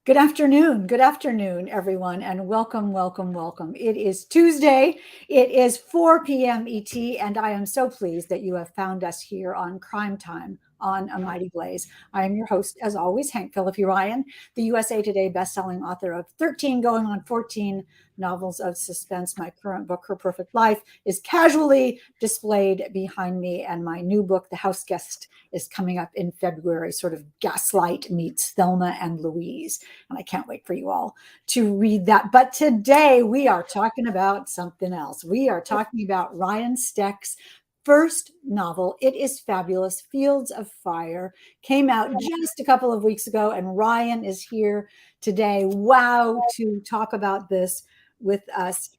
Good afternoon, everyone, and welcome, welcome, welcome. It is Tuesday. It is 4 p.m. ET, and I am so pleased that you have found us here on Crime Time on A Mighty Blaze. I am your host, as always, Hank Phillippi Ryan, the USA Today bestselling author of 13 going on 14 novels of suspense. My current book, Her Perfect Life, is casually displayed behind me, and my new book, The House Guest, is coming up in February, sort of Gaslight meets Thelma and Louise. And I can't wait for you all to read that. But today we are talking about something else. We are talking about Ryan Steck's first novel. It is fabulous. Fields of Fire came out just a couple of weeks ago, and Ryan is here today. Wow, to talk about this with us.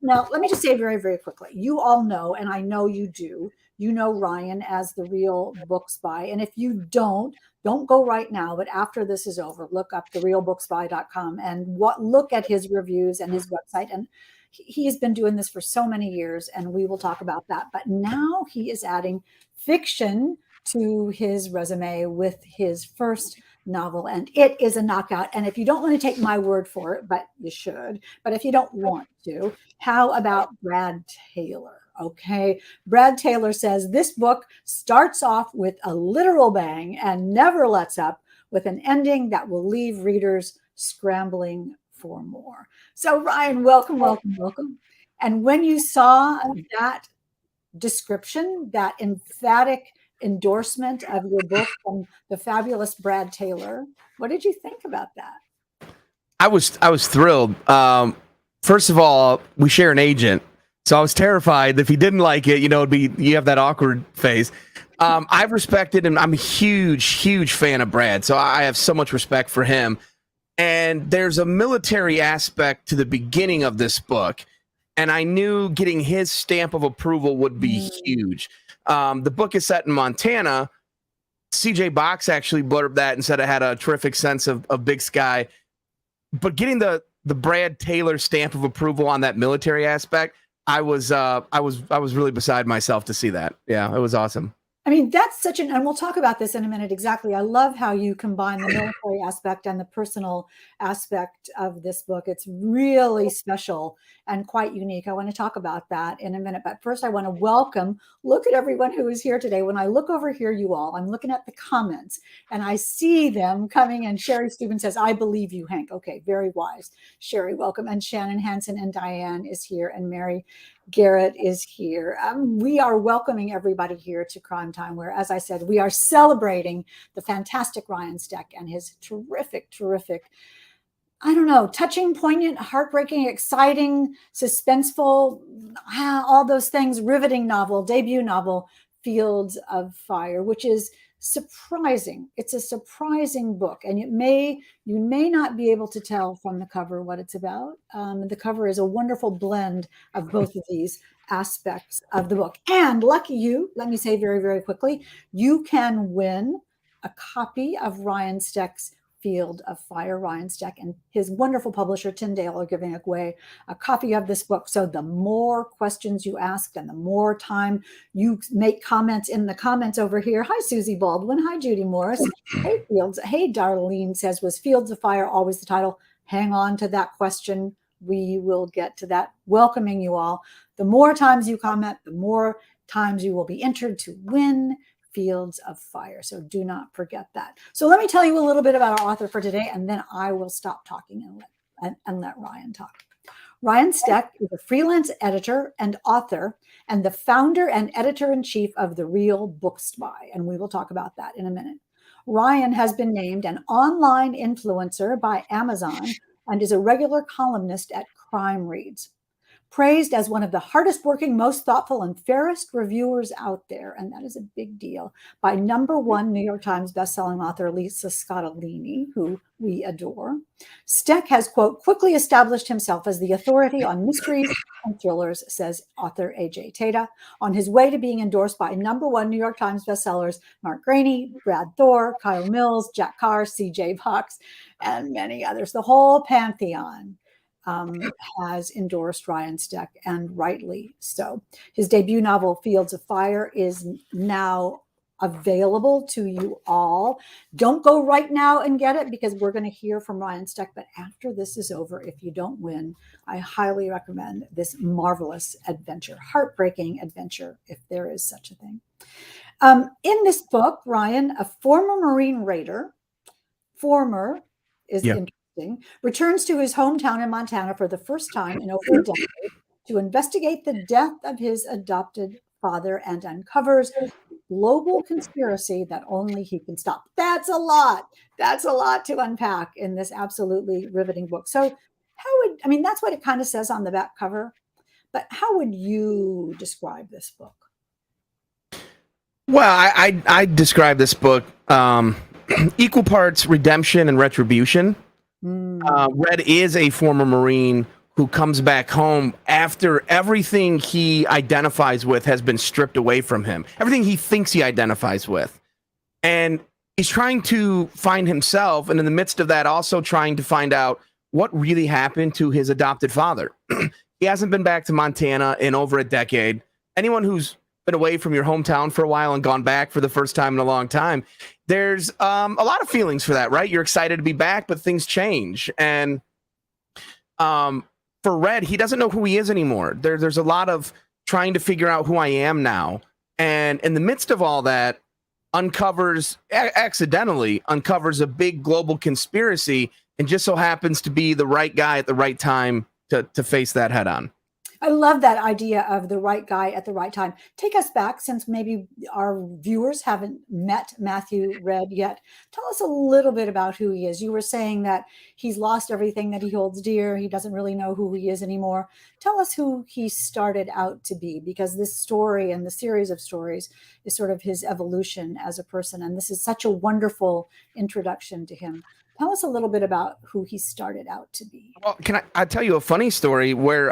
Now, let me just say very, very quickly. You all know, and I know you do, you know Ryan as the Real Book Spy. And if you don't go right now, but after this is over, look up therealbookspy.com and look at his reviews and his website. And he's been doing this for so many years, and we will talk about that. But now he is adding fiction to his resume with his first novel, and it is a knockout. And if you don't want to take my word for it, but you should, but if you don't want to, how about Brad Taylor? Okay. Brad Taylor says this book starts off with a literal bang and never lets up, with an ending that will leave readers scrambling for more. So, Ryan, welcome, welcome, welcome. And when you saw that description, that emphatic endorsement of your book from the fabulous Brad Taylor, what did you think about that? I was thrilled. First of all, we share an agent, so I was terrified that if he didn't like it, it'd be you have that awkward phase. I've respected him. I'm a huge fan of Brad, so I have so much respect for him. And there's a military aspect to the beginning of this book, and I knew getting his stamp of approval would be huge. The book is set in Montana. CJ Box actually blurbed that and said it had a terrific sense of Big Sky. But getting the Brad Taylor stamp of approval on that military aspect, I was really beside myself to see that. Yeah, it was awesome. I mean, that's and we'll talk about this in a minute exactly. I love how you combine the military aspect and the personal aspect of this book. It's really special and quite unique. I want to talk about that in a minute. But first, I want to look at everyone who is here today. When I look over here, you all, I'm looking at the comments and I see them coming. And Sherry Steuben says, I believe you, Hank. Okay, very wise. Sherry, welcome. And Shannon Hansen and Diane is here. And Mary Garrett is here. We are welcoming everybody here to Crime Time, where, as I said, we are celebrating the fantastic Ryan Steck and his terrific, I don't know, touching, poignant, heartbreaking, exciting, suspenseful, all those things, riveting novel, debut novel, Fields of Fire, which is surprising. It's a surprising book, and you may not be able to tell from the cover what it's about. The cover is a wonderful blend of both of these aspects of the book. And lucky you, let me say very, very quickly, you can win a copy of Ryan Steck's Field of Fire. Ryan Steck and his wonderful publisher Tyndale are giving away a copy of this book. So the more questions you ask and the more time you make comments in the comments over here. Hi, Susie Baldwin. Hi, Judy Morris. Hey, Fields. Hey, Darlene says, was Fields of Fire always the title? Hang on to that question. We will get to that. Welcoming you all. The more times you comment, the more times you will be entered to win Fields of Fire. So do not forget that. So let me tell you a little bit about our author for today, and then I will stop talking and let Ryan talk. Ryan Steck is a freelance editor and author and the founder and editor-in-chief of The Real Book Spy, and we will talk about that in a minute. Ryan has been named an online influencer by Amazon and is a regular columnist at Crime Reads. Praised as one of the hardest working, most thoughtful, and fairest reviewers out there, and that is a big deal, by #1 New York Times bestselling author Lisa Scottolini, who we adore. Steck has, quote, quickly established himself as the authority on mysteries and thrillers, says author A.J. Tata, on his way to being endorsed by #1 New York Times bestsellers Mark Graney, Brad Thor, Kyle Mills, Jack Carr, C.J. Box, and many others. The whole pantheon has endorsed Ryan Steck, and rightly so. His debut novel, Fields of Fire, is now available to you all. Don't go right now and get it, because we're going to hear from Ryan Steck. But after this is over, if you don't win, I highly recommend this marvelous adventure, heartbreaking adventure, if there is such a thing. In this book, Ryan, a former Marine raider, former is interesting, returns to his hometown in Montana for the first time in over a decade to investigate the death of his adopted father and uncovers a global conspiracy that only he can stop. That's a lot. That's a lot to unpack in this absolutely riveting book. So that's what it kind of says on the back cover, but how would you describe this book? Well, I describe this book equal parts redemption and retribution. Red is a former Marine who comes back home after everything he identifies with has been stripped away from him, everything he thinks he identifies with. And he's trying to find himself, and in the midst of that, also trying to find out what really happened to his adopted father. He hasn't been back to Montana in over a decade. Anyone who's been away from your hometown for a while and gone back for the first time in a long time, there's a lot of feelings for that, right? You're excited to be back, but things change. And for Red, he doesn't know who he is anymore. There's a lot of trying to figure out who I am now. And in the midst of all that, accidentally uncovers a big global conspiracy, and just so happens to be the right guy at the right time to face that head on. I love that idea of the right guy at the right time. Take us back, since maybe our viewers haven't met Matthew Red yet. Tell us a little bit about who he is. You were saying that he's lost everything that he holds dear. He doesn't really know who he is anymore. Tell us who he started out to be, because this story and the series of stories is sort of his evolution as a person. And this is such a wonderful introduction to him. Tell us a little bit about who he started out to be. Well, can I tell you a funny story where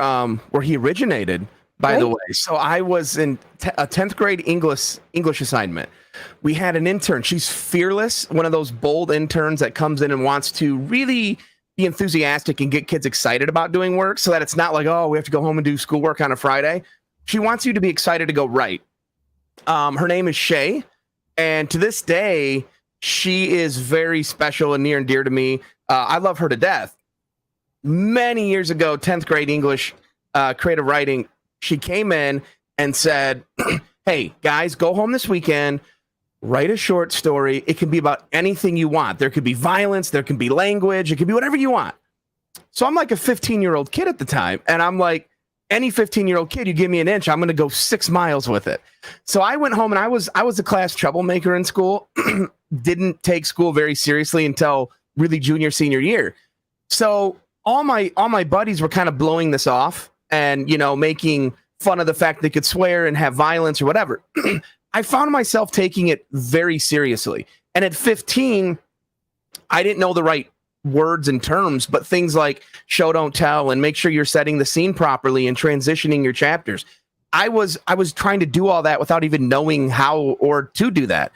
he originated, by the way. So I was in a 10th grade English assignment. We had an intern. She's fearless, one of those bold interns that comes in and wants to really be enthusiastic and get kids excited about doing work, so that it's not like, oh, we have to go home and do schoolwork on a Friday. She wants you to be excited to go write. Her name is Shay, and to this day, she is very special and near and dear to me. I love her to death. Many years ago, 10th grade English creative writing, she came in and said, hey, guys, go home this weekend, write a short story. It can be about anything you want. There could be violence. There can be language. It could be whatever you want. So I'm like a 15-year-old kid at the time. And I'm like, any 15-year-old kid, you give me an inch, I'm going to go 6 miles with it. So I went home, and I was a class troublemaker in school. Didn't take school very seriously until really junior, senior year. So all my buddies were kind of blowing this off and, making fun of the fact they could swear and have violence or whatever. I found myself taking it very seriously. And at 15, I didn't know the right words and terms, but things like show, don't tell, and make sure you're setting the scene properly and transitioning your chapters. I was trying to do all that without even knowing how or to do that.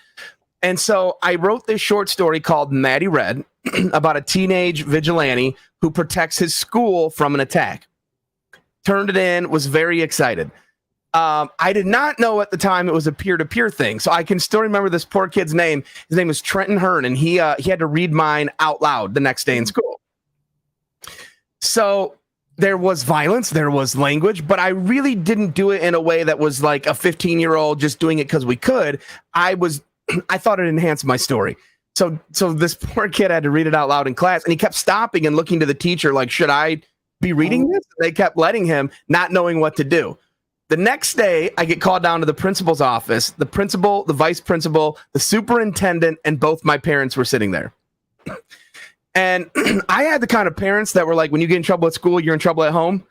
And so I wrote this short story called Matty Red about a teenage vigilante who protects his school from an attack. Turned it in, was very excited. I did not know at the time it was a peer-to-peer thing. So I can still remember this poor kid's name. His name was Trenton Hearn, and he had to read mine out loud the next day in school. So there was violence, there was language, but I really didn't do it in a way that was like a 15-year-old just doing it because we could. I thought it enhanced my story. So this poor kid had to read it out loud in class, and he kept stopping and looking to the teacher like, should I be reading this? They kept letting him, not knowing what to do. The next day, I get called down to the principal's office. The principal, the vice principal, the superintendent, and both my parents were sitting there. And I had the kind of parents that were like, when you get in trouble at school, you're in trouble at home.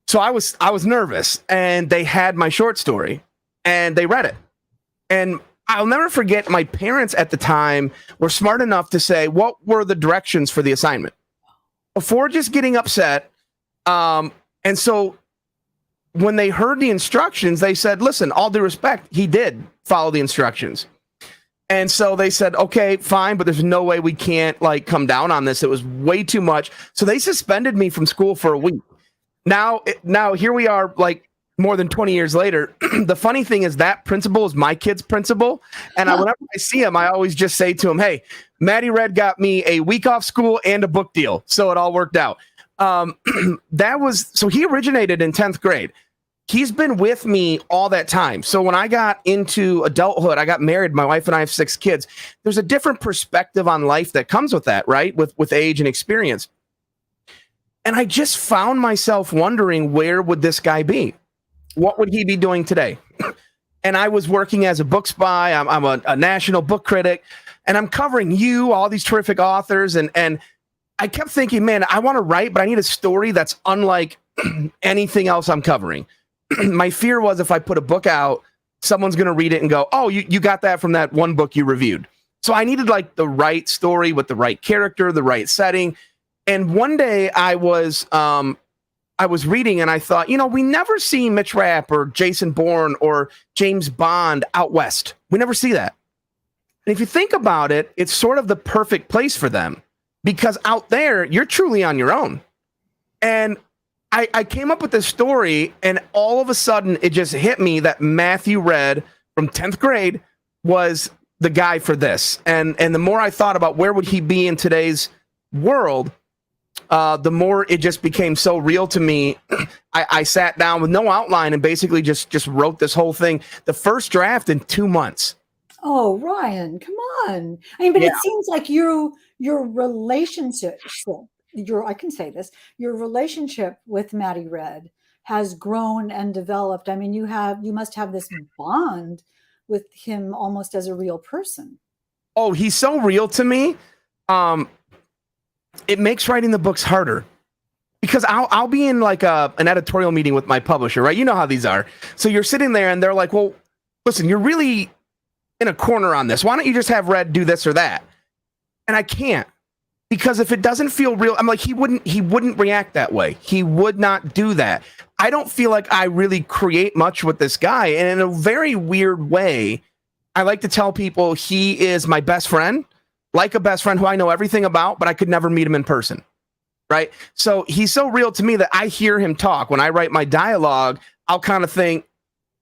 So I was nervous, and they had my short story, and they read it. And I'll never forget, my parents at the time were smart enough to say, what were the directions for the assignment? Before just getting upset. And so when they heard the instructions, they said, listen, all due respect, he did follow the instructions. And so they said, okay, fine, but there's no way we can't come down on this. It was way too much. So they suspended me from school for a week. Now here we are, more than 20 years later. The funny thing is that principal is my kid's principal. And whenever I see him, I always just say to him, hey, Maddie Red got me a week off school and a book deal. So it all worked out. So he originated in 10th grade. He's been with me all that time. So when I got into adulthood, I got married. My wife and I have 6 kids. There's a different perspective on life that comes with that, right? With age and experience. And I just found myself wondering, where would this guy be? What would he be doing today? And I was working as a book spy. I'm a national book critic, and I'm covering all these terrific authors. And I kept thinking, man, I want to write, but I need a story that's unlike anything else I'm covering. My fear was if I put a book out, someone's going to read it and go, oh, you got that from that one book you reviewed. So I needed like the right story with the right character, the right setting. And one day I was reading and I thought, we never see Mitch Rapp or Jason Bourne or James Bond out west. We never see that. And if you think about it, it's sort of the perfect place for them, because out there, you're truly on your own. And I came up with this story, and all of a sudden it just hit me that Matthew Red from 10th grade was the guy for this. And the more I thought about where would he be in today's world, the more it just became so real to me. I sat down with no outline and basically just wrote this whole thing, the first draft, in 2 months. Oh, Ryan, come on. I mean, but it seems like your relationship, I can say this, your relationship with Maddie Red has grown and developed. I mean, you must have this bond with him almost as a real person. Oh, he's so real to me. It makes writing the books harder, because I'll be in like an editorial meeting with my publisher, right? You know how these are. So you're sitting there and they're like, well, listen, you're really in a corner on this. Why don't you just have Red do this or that? And I can't, because if it doesn't feel real, I'm like, he wouldn't react that way. He would not do that. I don't feel like I really create much with this guy. And in a very weird way, I like to tell people he is my best friend, like a best friend who I know everything about, but I could never meet him in person. Right. So he's so real to me that I hear him talk. When I write my dialogue, I'll kind of think,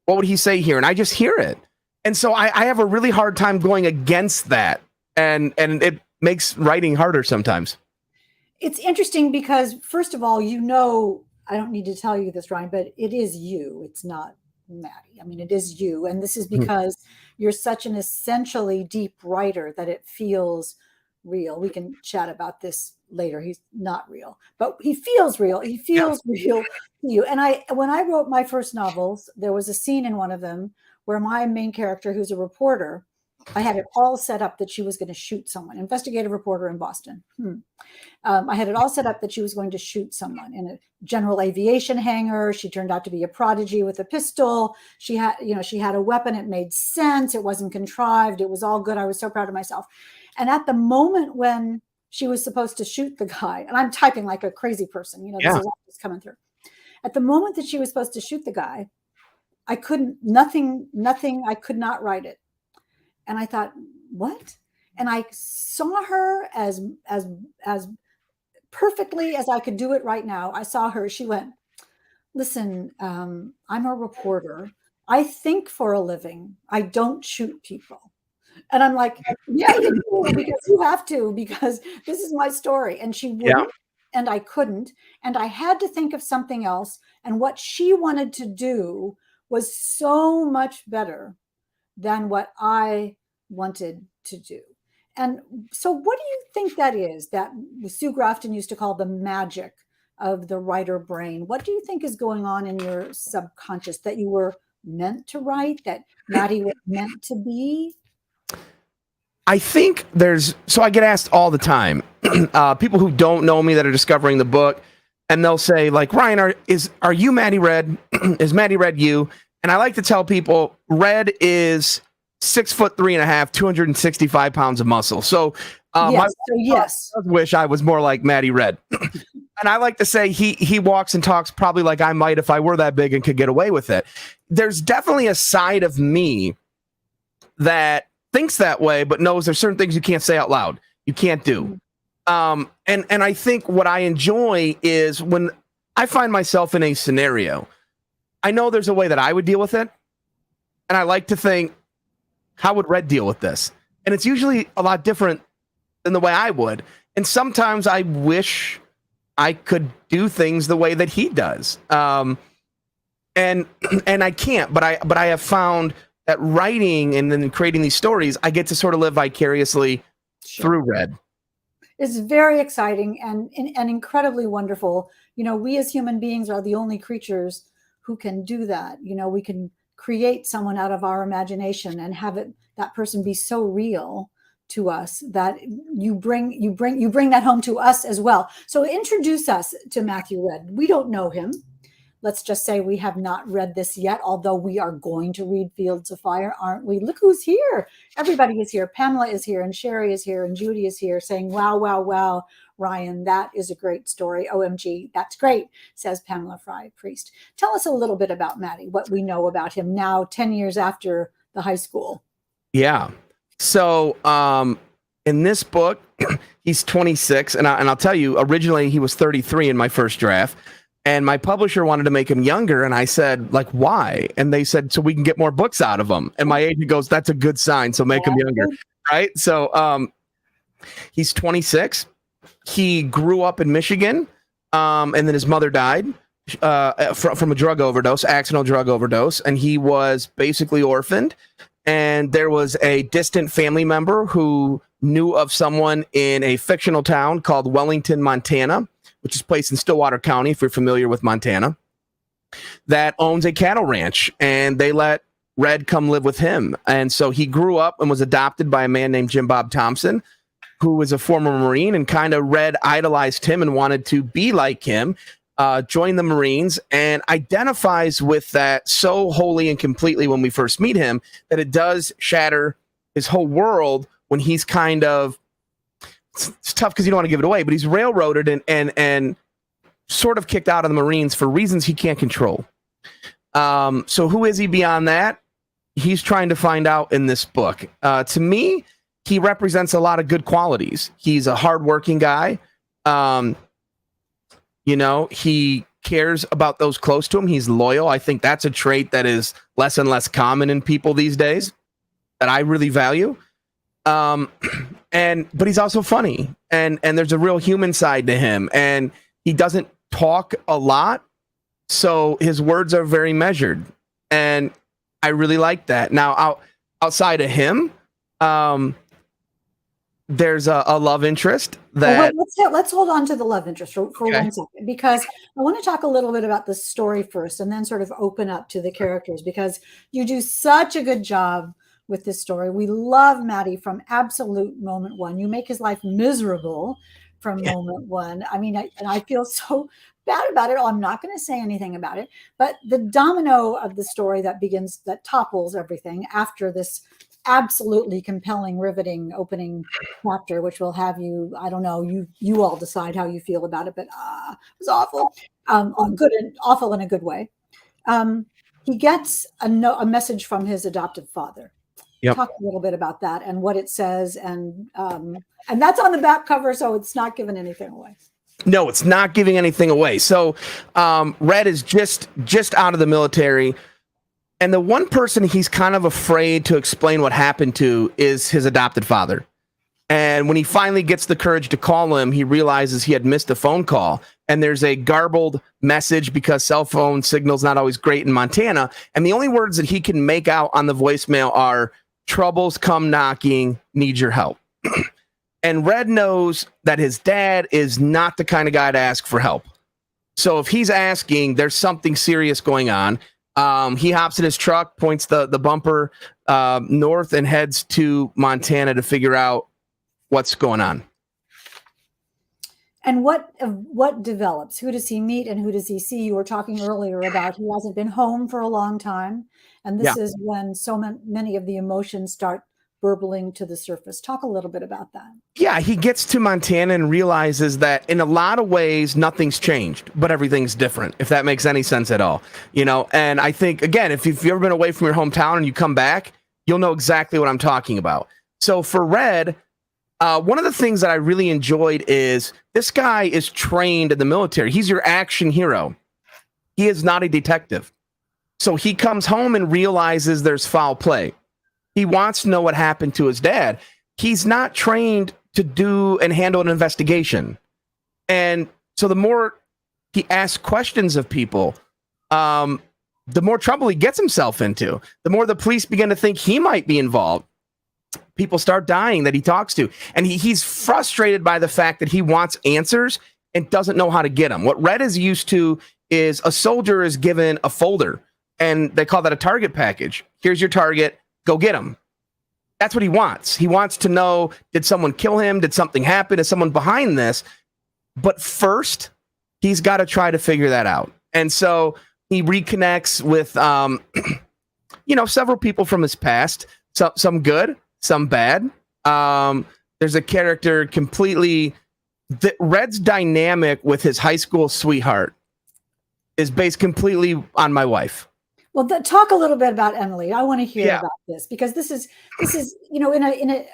what would he say here? And I just hear it. And so I have a really hard time going against that. And it makes writing harder sometimes. It's interesting because, first of all, I don't need to tell you this, Ryan, but it is you. It's not Maddie. I mean, it is you. And this is because you're such an essentially deep writer that it feels real. We can chat about this later. He's not real, but he feels real. He feels real to you. And when I wrote my first novels, there was a scene in one of them where my main character, who's a reporter, I had it all set up that she was going to shoot someone, investigative reporter in Boston. I had it all set up that she was going to shoot someone in a general aviation hangar. She turned out to be a prodigy with a pistol. She had a weapon. It made sense. It wasn't contrived. It was all good. I was so proud of myself. And at the moment when she was supposed to shoot the guy, and I'm typing like a crazy person, this is all just coming through. At the moment that she was supposed to shoot the guy, I could not write it. And I thought, what? And I saw her as perfectly as I could do it right now. I saw her. She went, listen, I'm a reporter. I think for a living. I don't shoot people. And I'm like, yeah, you do, because you have to, because this is my story. And she wouldn't, and I couldn't. And I had to think of something else. And what she wanted to do was so much better than what I wanted to do. And so what do you think that is, that Sue Grafton used to call the magic of the writer brain? What do you think is going on in your subconscious that you were meant to write, that Maddie was meant to be? I think so I get asked all the time, people who don't know me that are discovering the book, and they'll say like, Ryan, are you Maddie Red? Is Maddie Red you? And I like to tell people Red is 6'3.5", 265 pounds of muscle. So yes. I wish I was more like Maddie Red. And I like to say he walks and talks probably like I might if I were that big and could get away with it. There's definitely a side of me that thinks that way, but knows there's certain things you can't say out loud. You can't do. And I think what I enjoy is when I find myself in a scenario, I know there's a way that I would deal with it. And I like to think, how would Red deal with this? And it's usually a lot different than the way I would. And sometimes I wish I could do things the way that he does. And I can't, but I have found that writing and then creating these stories, I get to sort of live vicariously through Red. It's very exciting and incredibly wonderful. You know, we as human beings are the only creatures who can do that. You know, we can create someone out of our imagination and have that person be so real to us that you bring that home to us as well. So introduce us to Matthew Red. We don't know him. Let's just say we have not read this yet, although we are going to read Fields of Fire, aren't we? Look who's here. Everybody is here. Pamela is here, and Sherry is here, and Judy is here saying, wow, wow, wow, Ryan, that is a great story. OMG, that's great, says Pamela Fry Priest. Tell us a little bit about Matty, what we know about him now, 10 years after the high school. Yeah. So in this book, he's 26, and I'll tell you, originally he was 33 in my first draft. And my publisher wanted to make him younger. And I said, like, why? And they said, so we can get more books out of him. And my agent goes, that's a good sign. So make him younger. Right. So he's 26. He grew up in Michigan. And then his mother died from a drug overdose, accidental drug overdose. And he was basically orphaned. And there was a distant family member who knew of someone in a fictional town called Wellington, Montana, which is placed in Stillwater County, if you're familiar with Montana, that owns a cattle ranch, and they let Red come live with him. And so he grew up and was adopted by a man named Jim Bob Thompson, who was a former Marine, and kind of Red idolized him and wanted to be like him, joined the Marines, and identifies with that so wholly and completely when we first meet him that it does shatter his whole world when he's kind of, it's tough because you don't want to give it away, but he's railroaded and sort of kicked out of the Marines for reasons he can't control. So who is he beyond that? He's trying to find out in this book. To me, he represents a lot of good qualities. He's a hardworking guy. You know, he cares about those close to him. He's loyal. I think that's a trait that is less and less common in people these days that I really value. But he's also funny, and there's a real human side to him, and he doesn't talk a lot, so his words are very measured, and I really like that. Now, outside of him, there's a love interest that. Well, let's hold on to the love interest for Okay. 1 second, because I want to talk a little bit about the story first, and then sort of open up to the characters, because you do such a good job with this story. We love Matty from absolute moment one. You make his life miserable from moment one. I mean, I feel so bad about it. I'm not going to say anything about it, but the domino of the story that topples everything after this absolutely compelling, riveting opening chapter, which will have you, I don't know, you all decide how you feel about it, but it was awful, awful in a good way. He gets a message from his adoptive father. Yep. Talk a little bit about that and what it says, and that's on the back cover, so it's not giving anything away. No, it's not giving anything away. So Red is just out of the military, and the one person he's kind of afraid to explain what happened to is his adopted father. And when he finally gets the courage to call him, he realizes he had missed a phone call, and there's a garbled message because cell phone signal's not always great in Montana, and the only words that he can make out on the voicemail are, "Troubles come knocking, need your help." And Red knows that his dad is not the kind of guy to ask for help. So if he's asking, there's something serious going on. He hops in his truck, points the bumper north, and heads to Montana to figure out what's going on. And what develops? Who does he meet and who does he see? You were talking earlier about he hasn't been home for a long time. And this is when so many of the emotions start burbling to the surface. Talk a little bit about that. Yeah, he gets to Montana and realizes that in a lot of ways, nothing's changed, but everything's different, if that makes any sense at all. You know, and I think, again, if you've ever been away from your hometown and you come back, you'll know exactly what I'm talking about. So for Red, one of the things that I really enjoyed is this guy is trained in the military. He's your action hero. He is not a detective. So he comes home and realizes there's foul play. He wants to know what happened to his dad. He's not trained to do and handle an investigation. And so the more he asks questions of people, the more trouble he gets himself into. The more the police begin to think he might be involved. People start dying that he talks to. And he's frustrated by the fact that he wants answers and doesn't know how to get them. What Red is used to is a soldier is given a folder, and they call that a target package. Here's your target. Go get him. That's what he wants. He wants to know, did someone kill him? Did something happen? Is someone behind this? But first, he's got to try to figure that out. And so he reconnects with, several people from his past, some good, some bad. There's a character completely... Red's dynamic with his high school sweetheart is based completely on my wife. Well, talk a little bit about Emily. I want to hear about this, because this is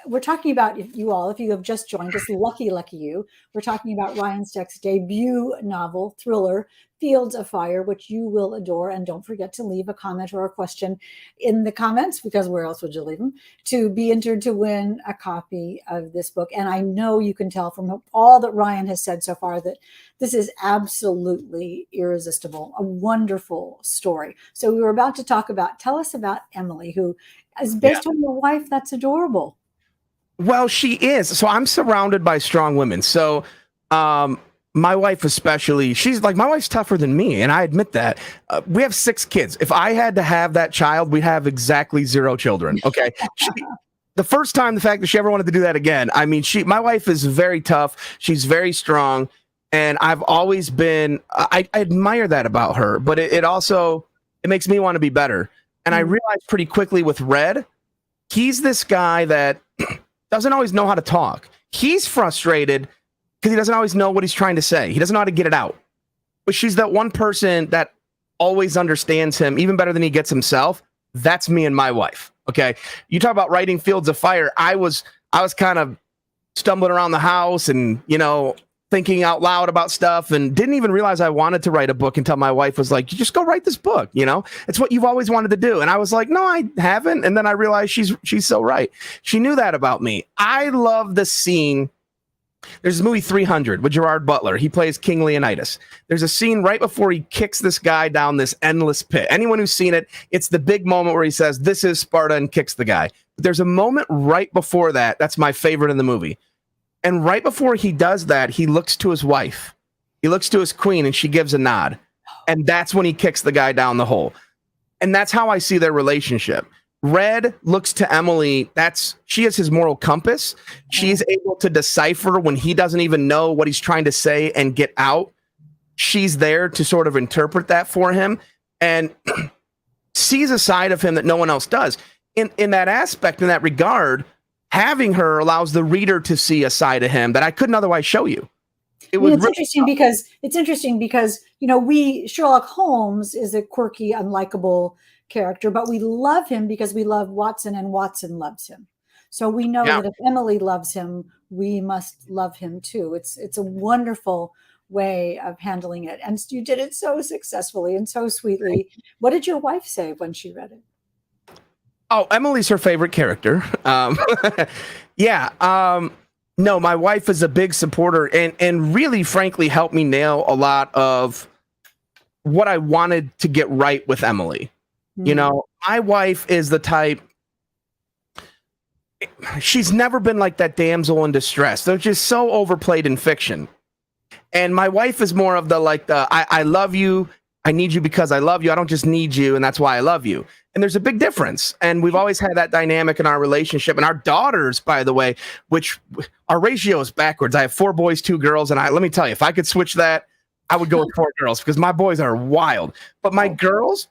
we're talking about, if you have just joined us, lucky you, we're talking about Ryan Steck's debut novel, thriller, Fields of Fire, which you will adore. And don't forget to leave a comment or a question in the comments, because where else would you leave them, to be entered to win a copy of this book. And I know you can tell from all that Ryan has said so far that this is absolutely irresistible, a wonderful story. So we were about to talk about, tell us about Emily, who is based on your wife. That's adorable. Well, she is. So I'm surrounded by strong women. So, my wife especially, she's like, my wife's tougher than me, and I admit that. We have 6 kids. If I had to have that child, we'd have exactly 0 children, okay? The first time, the fact that she ever wanted to do that again, I mean, my wife is very tough. She's very strong, and I've always been, I admire that about her, but it also, it makes me want to be better. And I realized pretty quickly with Red, he's this guy that doesn't always know how to talk. He's frustrated because he doesn't always know what he's trying to say. He doesn't know how to get it out. But she's that one person that always understands him even better than he gets himself. That's me and my wife. Okay. You talk about writing Fields of Fire. I was kind of stumbling around the house and, thinking out loud about stuff, and didn't even realize I wanted to write a book until my wife was like, you just go write this book. It's what you've always wanted to do. And I was like, no, I haven't. And then I realized she's so right. She knew that about me. I love the scene. There's this movie 300 with Gerard Butler. He plays King Leonidas. There's a scene right before he kicks this guy down this endless pit. Anyone who's seen it, it's the big moment where he says, this is Sparta, and kicks the guy. But there's a moment right before that. That's my favorite in the movie. And right before he does that, he looks to his wife. He looks to his queen, and she gives a nod. And that's when he kicks the guy down the hole. And that's how I see their relationship. Red looks to Emily. She is his moral compass. She's able to decipher when he doesn't even know what he's trying to say and get out. She's there to sort of interpret that for him and sees a side of him that no one else does. In that aspect, in that regard, having her allows the reader to see a side of him that I couldn't otherwise show you. It's interesting because Sherlock Holmes is a quirky, unlikable character, but we love him because we love Watson, and Watson loves him. So we know that if Emily loves him, we must love him too. It's a wonderful way of handling it, and you did it so successfully and so sweetly. What did your wife say when she read it? Oh, Emily's her favorite character. No, my wife is a big supporter and really, frankly, helped me nail a lot of what I wanted to get right with Emily. My wife is the type, she's never been like that damsel in distress. They're just so overplayed in fiction. And my wife is more of I love you. I need you because I love you. I don't just need you, and that's why I love you. And there's a big difference. And we've always had that dynamic in our relationship. And our daughters, by the way, which our ratio is backwards. I have 4 boys, 2 girls. And let me tell you, if I could switch that, I would go with 4 girls because my boys are wild. But my girls,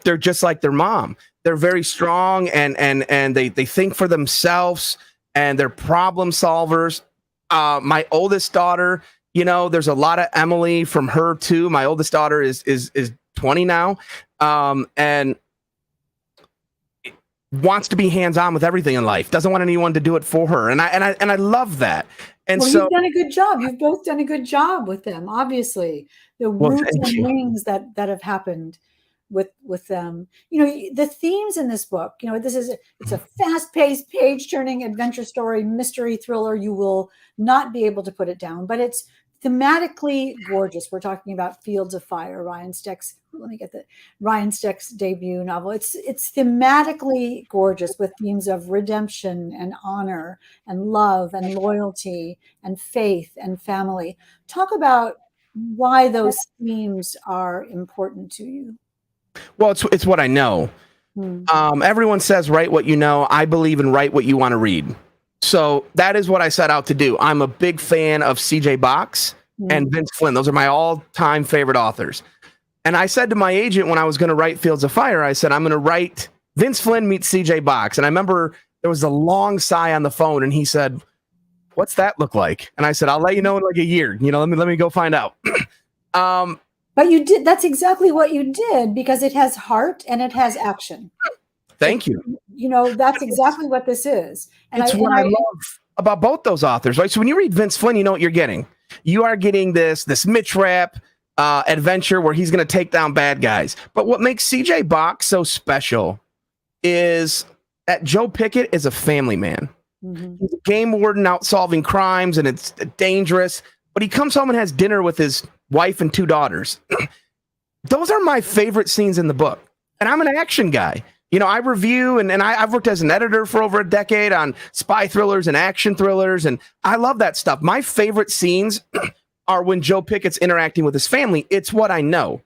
they're just like their mom. They're very strong and they think for themselves, and they're problem solvers. My oldest daughter, there's a lot of Emily from her too. My oldest daughter is 20 now. And wants to be hands-on with everything in life. Doesn't want anyone to do it for her. And I love that. And so you've done a good job. You've both done a good job with them. Obviously, the roots and wings that have happened with them. The themes in this book, it's a fast-paced, page-turning adventure story, mystery thriller. You will not be able to put it down, but it's thematically gorgeous. We're talking about Fields of Fire, Ryan Steck's debut novel. It's thematically gorgeous with themes of redemption and honor and love and loyalty and faith and family. Talk about why those themes are important to you. Well, it's what I know. Everyone says write what you know. I believe in write what you want to read. So that is what I set out to do. I'm a big fan of C.J. Box and Vince Flynn. Those are my all-time favorite authors. And I said to my agent when I was going to write Fields of Fire, I said, I'm going to write Vince Flynn meets C.J. Box. And I remember there was a long sigh on the phone, and he said, what's that look like? And I said, I'll let you know in like a year. Let me go find out. But you did. That's exactly what you did, because it has heart and it has action. Thank you. That's exactly what this is. And it's what I love about both those authors, right? So when you read Vince Flynn, you know what you're getting. You are getting this Mitch Rapp adventure where he's going to take down bad guys. But what makes C.J. Box so special is that Joe Pickett is a family man. He's a game warden out solving crimes, and it's dangerous. But he comes home and has dinner with his wife and 2 daughters. Those are my favorite scenes in the book. And I'm an action guy. I review and I've worked as an editor for over a decade on spy thrillers and action thrillers, and I love that stuff. My favorite scenes are when Joe Pickett's interacting with his family. It's what I know.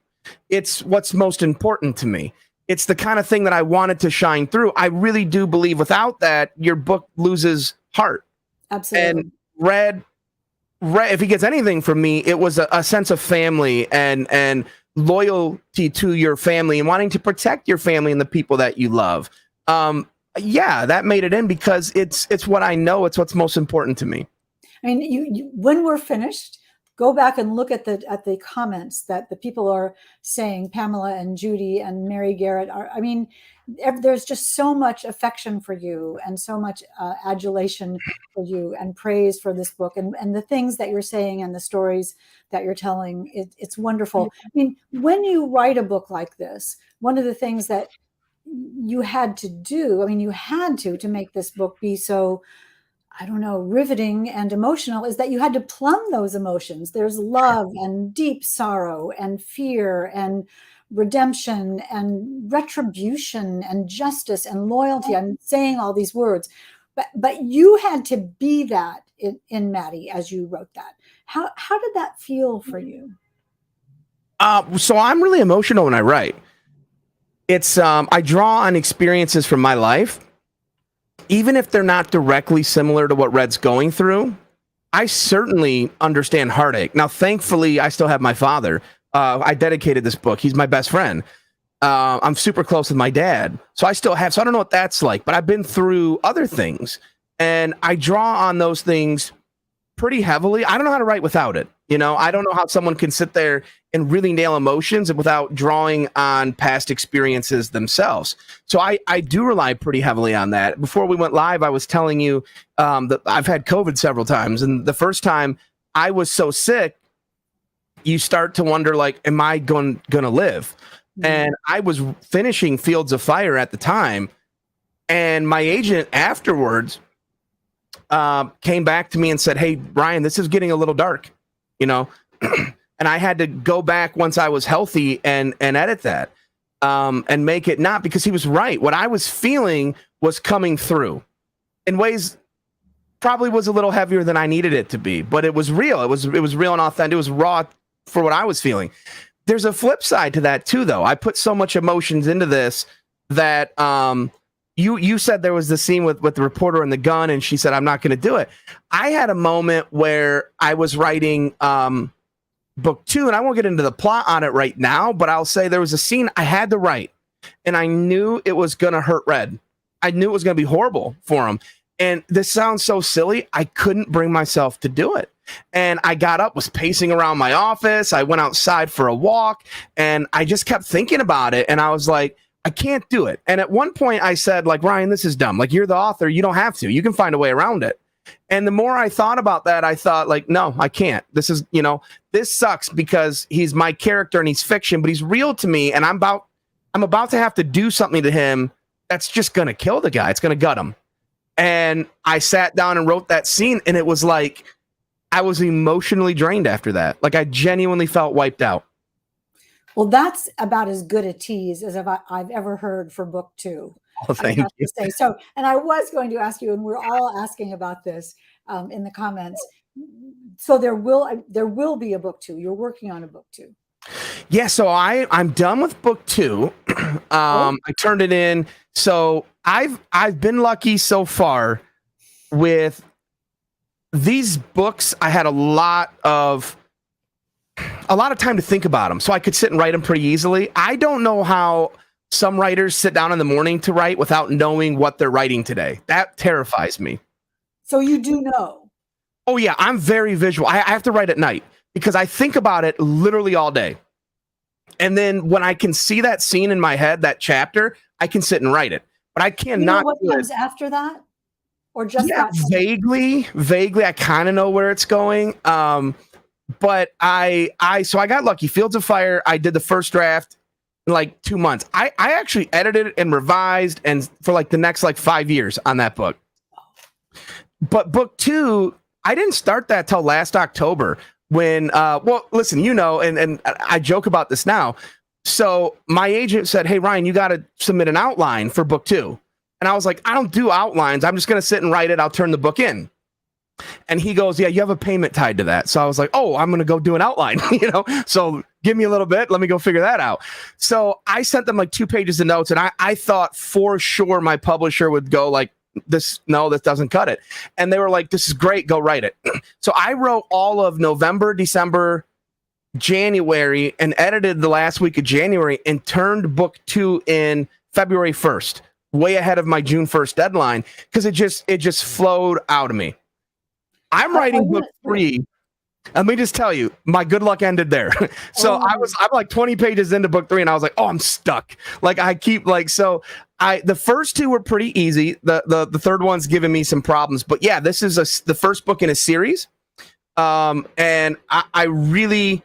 It's what's most important to me. It's the kind of thing that I wanted to shine through. I really do believe without that, your book loses heart. Absolutely. And Red, if he gets anything from me, it was a sense of family and loyalty to your family and wanting to protect your family and the people that you love. That made it in because it's what I know. It's what's most important to me. I mean, you when we're finished, go back and look at the comments that the people are saying. Pamela and Judy and Mary Garrett there's just so much affection for you and so much adulation for you and praise for this book and the things that you're saying and the stories that you're telling. It's wonderful. I mean, when you write a book like this, one of the things that you had to do, you had to make this book be so, riveting and emotional, is that you had to plumb those emotions. There's love and deep sorrow and fear and redemption and retribution and justice and loyalty. I'm saying all these words, but you had to be that in Maddie as you wrote that. How did that feel for you? So I'm really emotional when I write. It's I draw on experiences from my life, even if they're not directly similar to what Red's going through. I certainly understand heartache. Now, thankfully, I still have my father. I dedicated this book. He's my best friend. I'm super close with my dad. So I don't know what that's like, but I've been through other things and I draw on those things pretty heavily. I don't know how to write without it. I don't know how someone can sit there and really nail emotions without drawing on past experiences themselves. So I do rely pretty heavily on that. Before we went live, I was telling you that I've had COVID several times. And the first time I was so sick, you start to wonder, like, am I going to live? And I was finishing Fields of Fire at the time. And my agent afterwards came back to me and said, hey, Ryan, this is getting a little dark, and I had to go back once I was healthy and edit that and make it not, because he was right. What I was feeling was coming through in ways probably was a little heavier than I needed it to be, but it was real. It was real and authentic. It was raw for what I was feeling. There's a flip side to that too, though. I put so much emotions into this that you said there was the scene with the reporter and the gun, and she said, I'm not going to do it. I had a moment where I was writing book 2, and I won't get into the plot on it right now, but I'll say there was a scene I had to write, and I knew it was going to hurt Red. I knew it was going to be horrible for him. And this sounds so silly. I couldn't bring myself to do it. And I got up, was pacing around my office. I went outside for a walk, and I just kept thinking about it. And I was like, I can't do it. And at one point I said, like, Ryan, this is dumb. Like, you're the author. You don't have to. You can find a way around it. And the more I thought about that, I thought, like, no, I can't. This is, this sucks because he's my character and he's fiction, but he's real to me. And I'm about I'm about to have to do something to him that's just going to kill the guy. It's going to gut him. And I sat down and wrote that scene, and it was like I was emotionally drained after that. Like I genuinely felt wiped out. Well, that's about as good a tease as I've ever heard for book 2. Oh, thank I have you. to say. So, and I was going to ask you, and we're all asking about this in the comments. So there will be a book 2. You're working on a book 2. Yeah, so I'm done with book 2. I turned it in. So I've been lucky so far with these books. I had a lot of time to think about them, so I could sit and write them pretty easily. I don't know how some writers sit down in the morning to write without knowing what they're writing today. That terrifies me. So you do know? Oh yeah, I'm very visual. I have to write at night because I think about it literally all day. And then when I can see that scene in my head, that chapter, I can sit and write it. But I cannot. You know what comes after that? Or just that? Vaguely, I kind of know where it's going. But I got lucky. Fields of Fire, I did the first draft in like 2 months. I actually edited and revised and for like the next like 5 years on that book. But book 2, I didn't start that till last October when, well, listen, and I joke about this now. So my agent said, "Hey, Ryan, you got to submit an outline for book 2." And I was like, "I don't do outlines. I'm just going to sit and write it. I'll turn the book in." And he goes, "Yeah, you have a payment tied to that." So I was like, "Oh, I'm going to go do an outline, so give me a little bit. Let me go figure that out." So I sent them like 2 pages of notes, and I thought for sure my publisher would go like, this doesn't cut it. And they were like, "This is great. Go write it." So I wrote all of November, December, January, and edited the last week of January and turned book 2 in February 1st, way ahead of my June 1st deadline, because it just flowed out of me. I'm writing book 3. Let me just tell you, my good luck ended there. So I'm like 20 pages into book 3, and I was like, "Oh, I'm stuck." Like I keep like, so the first 2 were pretty easy. The third one's giving me some problems, but yeah, this is the first book in a series. And I really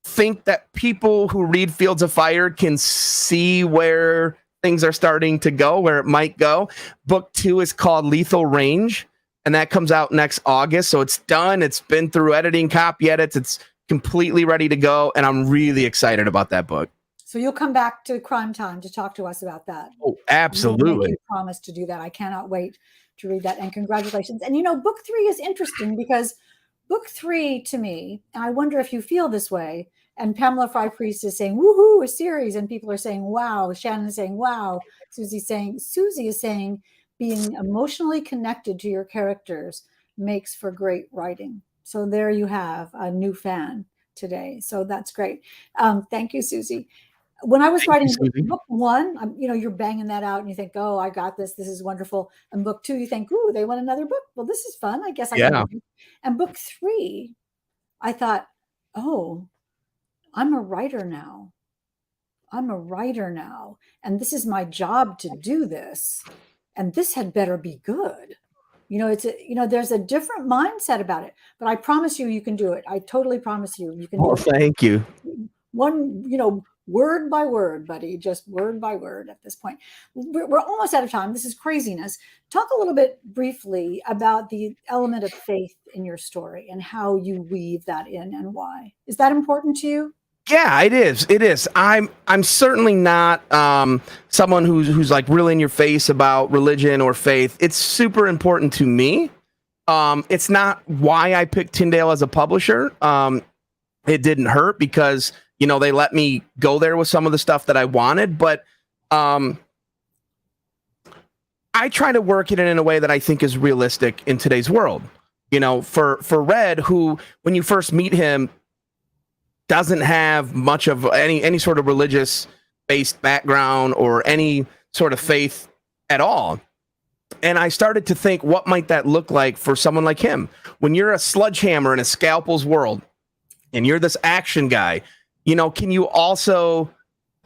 think that people who read Fields of Fire can see where things are starting to go, where it might go. Book 2 is called Lethal Range, and that comes out next August. So it's done. It's been through editing, copy edits. It's completely ready to go. And I'm really excited about that book. So you'll come back to Crime Time to talk to us about that. Oh, absolutely. You promised to do that. I cannot wait to read that. And congratulations. And book 3 is interesting because book 3 to me, and I wonder if you feel this way, and Pamela Fry Priest is saying, "Woohoo, a series." And people are saying, "Wow." Shannon is saying, "Wow." Susie is saying, being emotionally connected to your characters makes for great writing. So there you have a new fan today. So that's great. Thank you, Susie. When I was writing book 1, you're banging that out and you think, "Oh, I got this. This is wonderful." And book 2, you think, "Ooh, they want another book. Well, this is fun. I guess I can do it." And book 3, I thought, "Oh, I'm a writer now. And this is my job to do this. And this had better be good." There's a different mindset about it, but I promise you can do it. I totally promise you can do it. Thank you. One, word by word, buddy, just word by word at this point. We're almost out of time. This is craziness. Talk a little bit briefly about the element of faith in your story and how you weave that in and why. Is that important to you? Yeah, it is. It is. I'm certainly not someone who's like real in your face about religion or faith. It's super important to me. It's not why I picked Tyndale as a publisher. It didn't hurt because they let me go there with some of the stuff that I wanted, but I try to work it in a way that I think is realistic in today's world. For Red, who when you first meet him doesn't have much of any sort of religious based background or any sort of faith at all. And I started to think, what might that look like for someone like him? When you're a sledgehammer in a scalpel's world and you're this action guy, can you also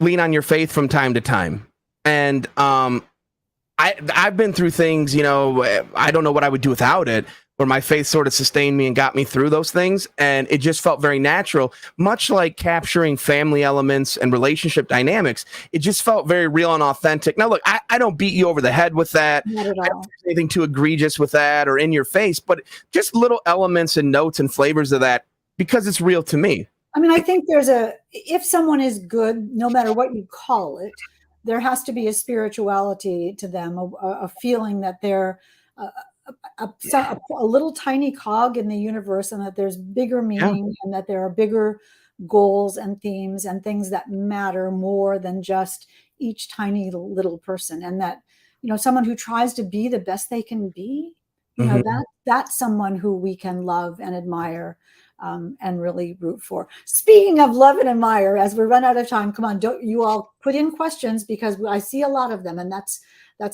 lean on your faith from time to time? And I've been through things, I don't know what I would do without it. where my faith sort of sustained me and got me through those things. And it just felt very natural, much like capturing family elements and relationship dynamics. It just felt very real and authentic. Now, look, I don't beat you over the head with that. Not at I don't all. think there's anything too egregious with that or in your face, but just little elements and notes and flavors of that because it's real to me. I mean, I think if someone is good, no matter what you call it, there has to be a spirituality to them, a feeling that they're a little tiny cog in the universe, and that there's bigger meaning, and that there are bigger goals and themes and things that matter more than just each tiny little person. And that, someone who tries to be the best they can be, that's someone who we can love and admire. And really root for. Speaking of love and admire, as we run out of time, come on, don't you all put in questions, because I see a lot of them, and that's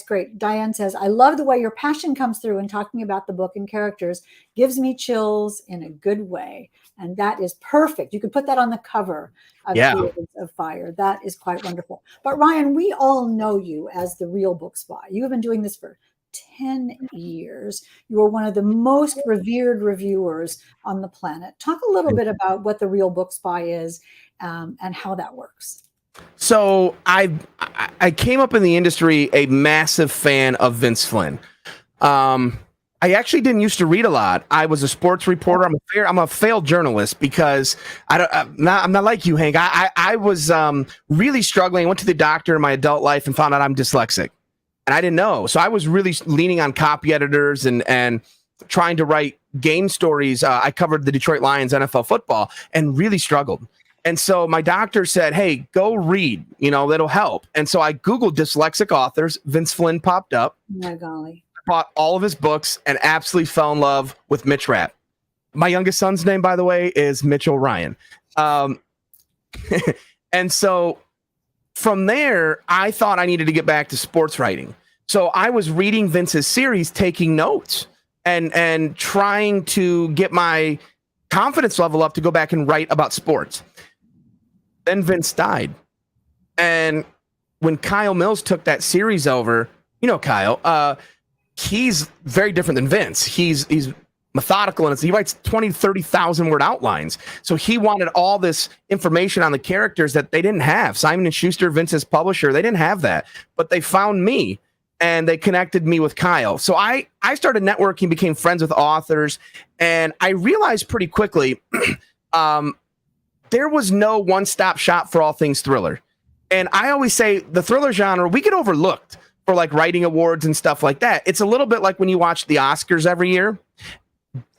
great. Diane says, I love the way your passion comes through in talking about the book and characters. Gives me chills in a good way. And that is perfect. You could put that on the cover of Fields of Fire. That is quite wonderful. But Ryan, we all know you as the Real Book Spy. You have been doing this for 10 years. You are one of the most revered reviewers on the planet. Talk a little bit about what the Real Book Spy is, and how that works. So I came up in the industry a massive fan of Vince Flynn. I actually didn't used to read a lot. I was a sports reporter. I'm a failed journalist because I'm not like you, Hank. I was really struggling. I went to the doctor in my adult life and found out I'm dyslexic. And I didn't know. So I was really leaning on copy editors and trying to write game stories. I covered the Detroit Lions NFL football and really struggled. And so my doctor said, hey, go read, that'll help. And so I Googled dyslexic authors. Vince Flynn popped up. My golly. I bought all of his books and absolutely fell in love with Mitch Rapp. My youngest son's name, by the way, is Mitchell Ryan. And so from there, I thought I needed to get back to sports writing. So I was reading Vince's series, taking notes and trying to get my confidence level up to go back and write about sports. Then Vince died. And when Kyle Mills took that series over, Kyle, he's very different than Vince. He's methodical, and he writes 20, 30,000 word outlines. So he wanted all this information on the characters that they didn't have. Simon & Schuster, Vince's publisher, they didn't have that. But they found me, and they connected me with Kyle. So I started networking, became friends with authors, and I realized pretty quickly there was no one-stop shop for all things thriller. And I always say the thriller genre, we get overlooked for like writing awards and stuff like that. It's a little bit like when you watch the Oscars every year.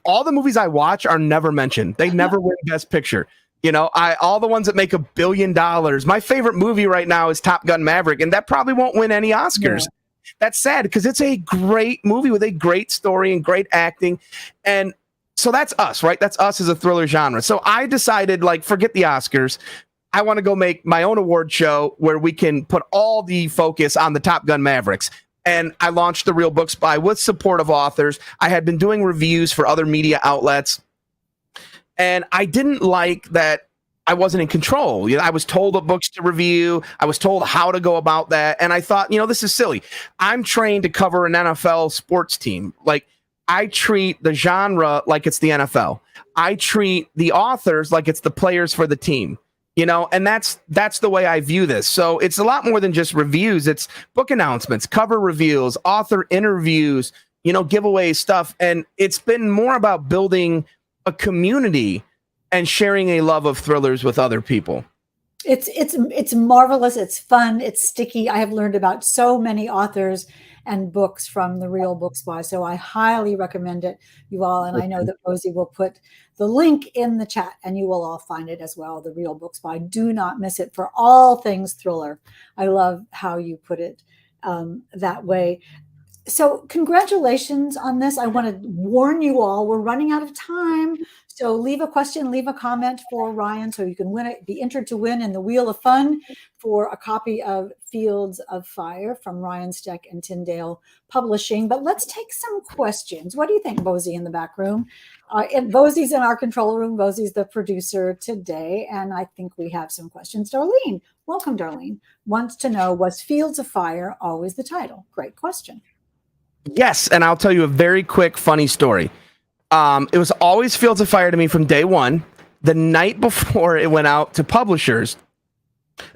All the movies I watch are never mentioned. They never win Best Picture. All the ones that make $1 billion. My favorite movie right now is Top Gun Maverick, and that probably won't win any Oscars. Yeah. That's sad because it's a great movie with a great story and great acting. And so that's us, right? That's us as a thriller genre. So I decided, forget the Oscars. I want to go make my own award show where we can put all the focus on the Top Gun Mavericks. And I launched The Real Book Spy with support of authors. I had been doing reviews for other media outlets. And I didn't like that I wasn't in control. I was told what books to review. I was told how to go about that. And I thought, this is silly. I'm trained to cover an NFL sports team. I treat the genre like it's the NFL. I treat the authors like it's the players for the team. And that's the way I view this. So it's a lot more than just reviews. It's book announcements, cover reveals, author interviews, giveaway stuff. And it's been more about building a community and sharing a love of thrillers with other people. It's marvelous. It's fun. It's sticky. I have learned about so many authors and books from The Real Book Spy. So I highly recommend it, you all. And I know that Rosie will put the link in the chat, and you will all find it as well, The Real Book Spy. Do not miss it for all things thriller. I love how you put it that way. So congratulations on this. I want to warn you all, we're running out of time. So leave a question, leave a comment for Ryan so you can win it, be entered to win in the Wheel of Fun for a copy of Fields of Fire from Ryan Steck and Tyndale Publishing. But let's take some questions. What do you think, Bosie, in the back room? Bosie's in our control room. Bosie's the producer today. And I think we have some questions. Darlene, welcome, Darlene, wants to know, was Fields of Fire always the title? Great question. Yes, and I'll tell you a very quick, funny story. It was always Fields of Fire to me from day one. The night before it went out to publishers,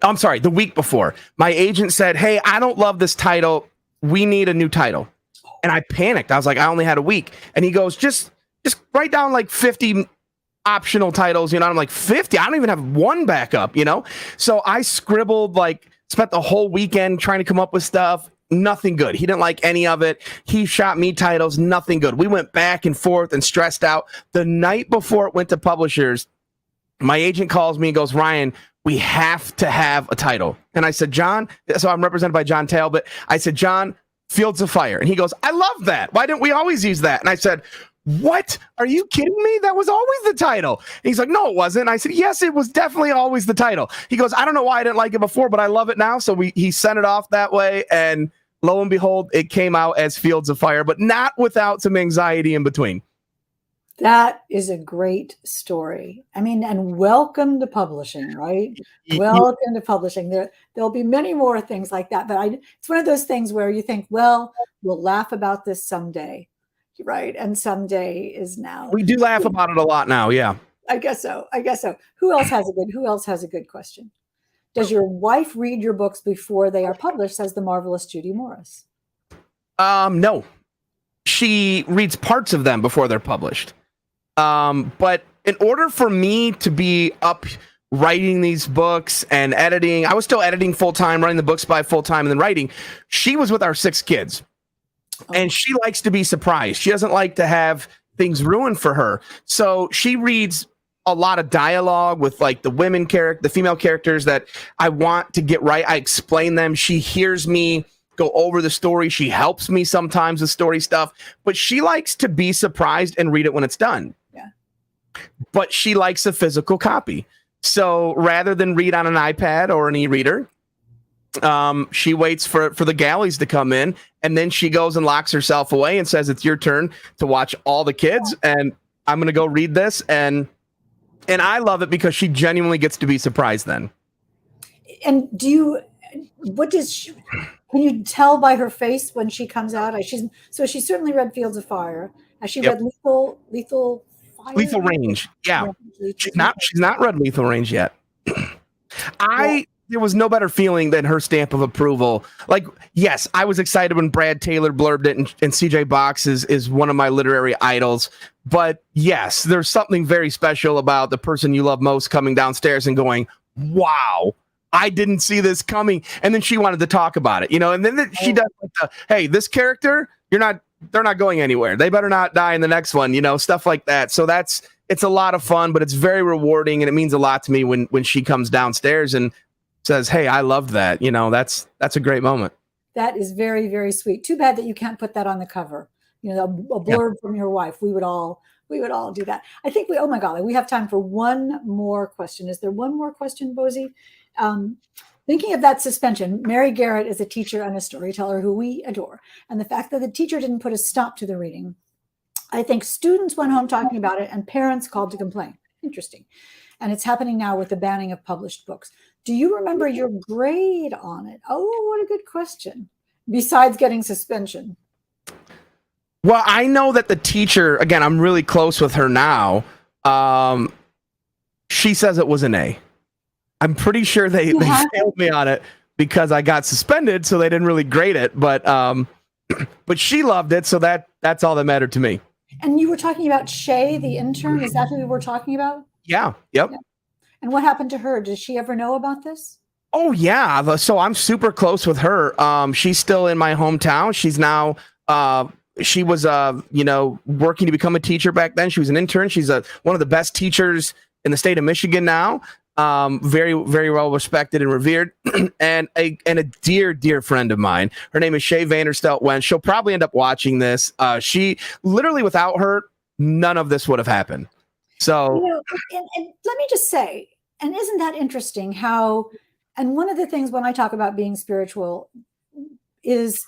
I'm sorry, the week before, my agent said, "Hey, I don't love this title. We need a new title." And I panicked. I was like, I only had a week. And he goes, just write down like 50 optional titles. You know, I'm like, 50? I don't even have one backup, you know? So I scribbled, like, spent the whole weekend trying to come up with stuff. Nothing good. He didn't like any of it. He shot me titles. Nothing good. We went back and forth and stressed out. The night before it went to publishers, my agent calls me and goes, "Ryan, we have to have a title." And I said, "John," so I'm represented by John Talbot. I said, "John, Fields of Fire." And he goes, "I love that. Why didn't we always use that?" And I said, "What? Are you kidding me? That was always the title." And he's like, "No, it wasn't." And I said, "Yes, it was definitely always the title." He goes, "I don't know why I didn't like it before, but I love it now." So he sent it off that way. And lo and behold, it came out as Fields of Fire, but not without some anxiety in between. That is a great story. I mean, and welcome to publishing, right? Welcome to publishing. There'll be many more things like that, but it's one of those things where you think, well, we'll laugh about this someday, right? And someday is now. We do laugh about it a lot now, yeah. I guess so. Who else has a good question? Does your wife read your books before they are published, says the marvelous Judy Morris? No. She reads parts of them before they're published. But in order for me to be up writing these books and editing, I was still editing full time, running the books by full time, and then writing. She was with our 6 kids, and she likes to be surprised. She doesn't like to have things ruined for her. So she reads a lot of dialogue with like the female characters that I want to get right. I explain them. She hears me go over the story. She helps me sometimes with story stuff, but she likes to be surprised and read it when it's done. But she likes a physical copy. So rather than read on an iPad or an e-reader, she waits for the galleys to come in, and then she goes and locks herself away and says, "It's your turn to watch all the kids, and I'm going to go read this." And I love it because she genuinely gets to be surprised then. And can you tell by her face when she comes out? She certainly read Fields of Fire. Has she read Lethal Range? Yeah. She's not read Lethal Range yet. There was no better feeling than her stamp of approval. Like, yes, I was excited when Brad Taylor blurbed it, and CJ Box is one of my literary idols. But yes, there's something very special about the person you love most coming downstairs and going, "Wow, I didn't see this coming." And then she wanted to talk about it, you know, and then she does like "Hey, this character, they're not going anywhere. They better not die in the next one," you know, stuff like that. So it's a lot of fun, but it's very rewarding. And it means a lot to me when she comes downstairs and says, "Hey, I loved that." You know, that's a great moment. That is very, very sweet. Too bad that you can't put that on the cover. You know, a blurb from your wife. We would all do that. I think oh my God, we have time for one more question. Is there one more question, Bosie? Thinking of that suspension, Mary Garrett is a teacher and a storyteller who we adore. And the fact that the teacher didn't put a stop to the reading, I think students went home talking about it and parents called to complain. Interesting. And it's happening now with the banning of published books. Do you remember your grade on it? Oh, what a good question. Besides getting suspension. Well, I know that the teacher, again, I'm really close with her now. She says it was an A. I'm pretty sure they failed me on it because I got suspended, so they didn't really grade it. But she loved it, so that's all that mattered to me. And you were talking about Shay, the intern. Is that who we were talking about? Yeah. Yep. Yeah. And what happened to her? Does she ever know about this? Oh yeah. So I'm super close with her. She's still in my hometown. She's now. She was working to become a teacher back then. She was an intern. She's one of the best teachers in the state of Michigan now. Very, very well respected and revered, and a dear friend of mine. Her name is Shay Vanderstelt Wentz. She'll probably end up watching this. She literally, without her, none of this would have happened. So, and let me just say, and isn't that interesting how, and one of the things when I talk about being spiritual is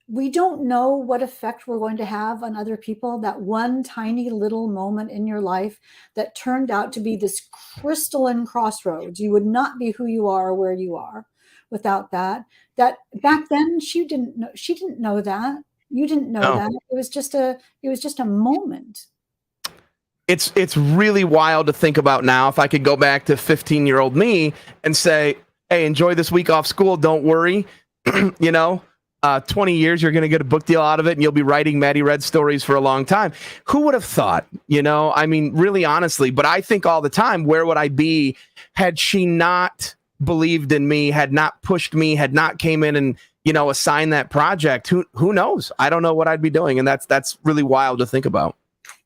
we don't know what effect we're going to have on other people. That one tiny little moment in your life that turned out to be this crystalline crossroads. You would not be who you are or where you are without that. That back then she didn't know that. You didn't know that. It was just a moment. it's really wild to think about now. If I could go back to 15-year-old me and say, hey, enjoy this week off school, don't worry. 20 years, you're going to get a book deal out of it, and you'll be writing Maddie Red stories for a long time. Who would have thought? I mean, really honestly, but I think all the time, where would I be had she not believed in me, had not pushed me, had not came in and assigned that project? Who knows? I don't know what I'd be doing, and that's really wild to think about.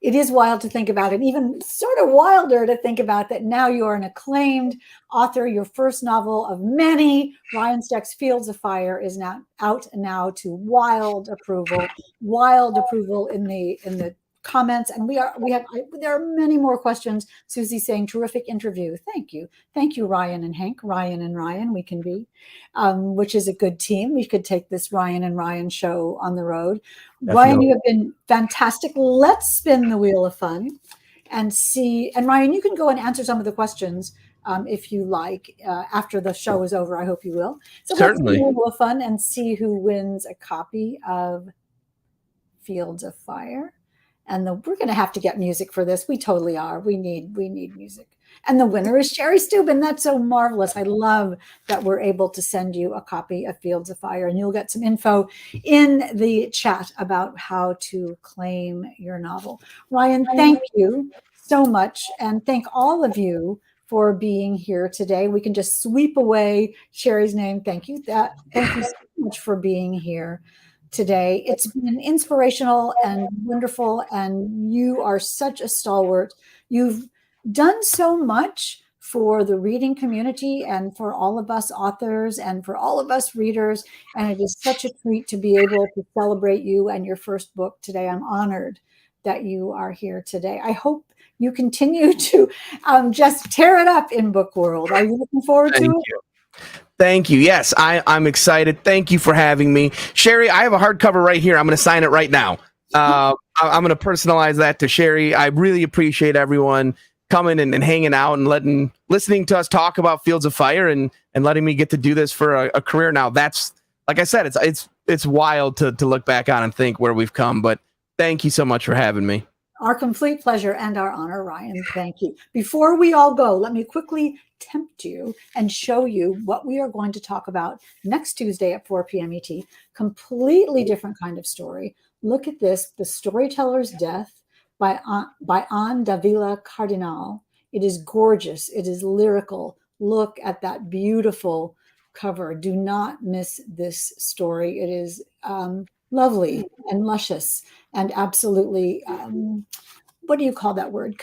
It is wild to think about, and even sort of wilder to think about that now you are an acclaimed author. Your first novel of many, Ryan Steck's Fields of Fire, is now out now to wild approval in the comments. And there are many more questions. Susie saying, terrific interview. Thank you, Ryan and Hank. Ryan and Ryan, we can be, which is a good team. We could take this Ryan and Ryan show on the road. Definitely. Ryan, you have been fantastic. Let's spin the wheel of fun and see. And Ryan, you can go and answer some of the questions if you like after the show is over. I hope you will. So certainly, let's spin the wheel of fun and see who wins a copy of Fields of Fire. And we're going to have to get music for this. We totally are. We need music. And the winner is Sherry Steuben. That's so marvelous. I love that we're able to send you a copy of Fields of Fire. And you'll get some info in the chat about how to claim your novel. Ryan, thank you so much. And thank all of you for being here today. We can just sweep away Sherry's name. Thank you. Thank you so much for being here today. It's been inspirational and wonderful, and you are such a stalwart. You've done so much for the reading community and for all of us authors and for all of us readers, and it is such a treat to be able to celebrate you and your first book today. I'm honored that you are here today. I hope you continue to just tear it up in book world. Are you looking forward to it? Thank you. Yes, I'm excited. Thank you for having me. Sherry, I have a hardcover right here. I'm going to sign it right now. I'm going to personalize that to Sherry. I really appreciate everyone coming and hanging out and listening to us talk about Fields of Fire and letting me get to do this for a career now. That's, like I said, it's wild to look back on and think where we've come, but thank you so much for having me. Our complete pleasure and our honor, Ryan. Thank you. Before we all go, let me quickly tempt you and show you what we are going to talk about next Tuesday at 4 p.m. ET. Completely different kind of story. Look at this, The Storyteller's Death by Anne Davila Cardinal. It is gorgeous. It is lyrical. Look at that beautiful cover. Do not miss this story. It is lovely and luscious and absolutely, what do you call that word?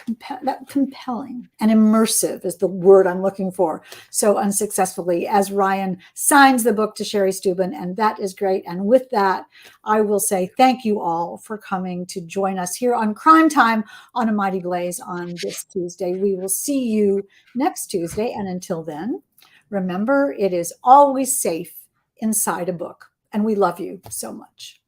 Compelling and immersive is the word I'm looking for. So unsuccessfully, as Ryan signs the book to Sherry Steuben, and that is great. And with that, I will say thank you all for coming to join us here on Crime Time on A Mighty Blaze on this Tuesday. We will see you next Tuesday. And until then, remember, it is always safe inside a book. And we love you so much.